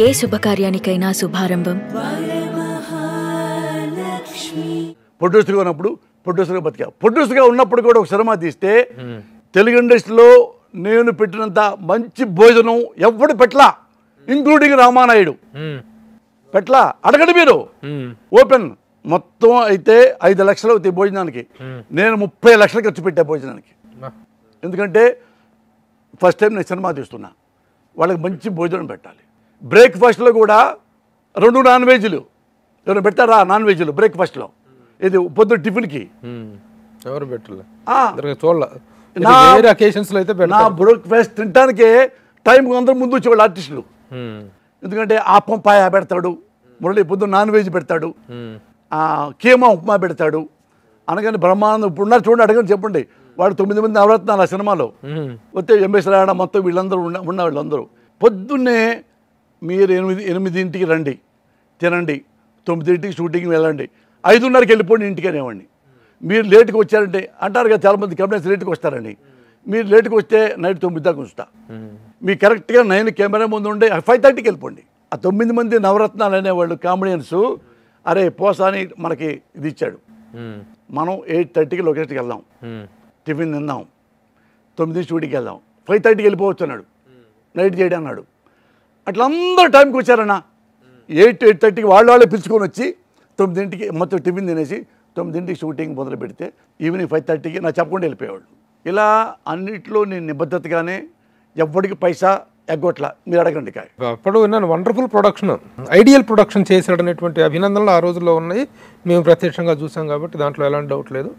ఏ శుభకార్యానికైనా శుభారంభం ప్రొడ్యూసర్గా ఉన్నప్పుడు ప్రొడ్యూసర్గా బతికా. ప్రొడ్యూసర్గా ఉన్నప్పుడు కూడా ఒక సినిమా తీస్తే తెలుగు ఇండస్ట్రీలో నేను పెట్టినంత మంచి భోజనం ఎవడు పెట్టలా, ఇంక్లూడింగ్ రామానాయుడు పెట్టలా. అడగండి మీరు ఓపెన్. మొత్తం అయితే 5 లక్షలు అవుతాయి భోజనానికి, నేను 30 లక్షలు ఖర్చు పెట్టా భోజనానికి. ఎందుకంటే ఫస్ట్ టైం నేను సినిమా తీస్తున్నా, వాళ్ళకి మంచి భోజనం పెట్టాలి. బ్రేక్ఫాస్ట్లో కూడా 2 నాన్ వెజ్లు ఎవరు పెడతారా? నాన్ వెజ్లు బ్రేక్ఫాస్ట్లో. ఇది పొద్దున టిఫిన్కి ఎవరు పెట్టలే నా బ్రేక్ఫాస్ట్ తినడానికే టైంకి అందరూ ముందు వచ్చేవాళ్ళు ఆర్టిస్టులు. ఎందుకంటే ఆపం పాయ పెడతాడు, మురళి పొద్దున్న నాన్ వెజ్ పెడతాడు, కీమా ఉప్మా పెడతాడు. అనగానే బ్రహ్మానందం ఇప్పుడు ఉన్నారు చూడండి, అడగని చెప్పండి. వాడు 9 మంది నవరత్నాలు ఆ సినిమాలో వస్తే ఎంఎస్ రాయడం మొత్తం వీళ్ళందరూ ఉన్న వాళ్ళందరూ. పొద్దున్నే మీరు 8ంటికి రండి, తినండి, 9ంటికి షూటింగ్ వెళ్ళండి, 5:30కి వెళ్ళిపోండి ఇంటికి అనేవాడిని. మీరు లేట్గా వచ్చారంటే అంటారు కదా చాలామంది కంపెనీస్ లేట్గా వస్తారండి. మీరు లేట్గా వస్తే నైట్ 9 దాకా ఉంచుతా. మీ కరెక్ట్గా 9 కెమెరా ముందు ఉండే 5:30కి వెళ్ళిపోండి. ఆ 9 మంది నవరత్నాలు అనేవాళ్ళు కామెడియన్స్. అరే పోసా అని మనకి ఇది ఇచ్చాడు. మనం 8:30కి లొకేషన్కి వెళ్దాం, టిఫిన్ తిందాం, 9 షూటింగ్కి వెళ్దాం, 5:30కి వెళ్ళిపోవచ్చు అన్నాడు, నైట్ చేయడం అన్నాడు. అట్లా అందరూ టైంకి వచ్చారన్నా. 8:30కి వాళ్ళే పిలుచుకొని వచ్చి 9ంటికి మొత్తం టిఫిన్ తినేసి 9ంటికి షూటింగ్ మొదలు పెడితే ఈవినింగ్ 5:30కి నాకు చెప్పకుండా వెళ్ళిపోయేవాళ్ళు. ఇలా అన్నిట్లో నేను నిబద్ధతగానే ఎవ్వడికి పైసా ఎగ్గొట్లా. మీరు అడగండి. అప్పుడు విన్నాను వండర్ఫుల్ ప్రొడక్షన్, ఐడియల్ ప్రొడక్షన్ చేశాడు అనేటువంటి అభినందనలు ఆ రోజుల్లో ఉన్నాయి. మేము ప్రత్యక్షంగా చూసాం కాబట్టి దాంట్లో ఎలాంటి డౌట్ లేదు.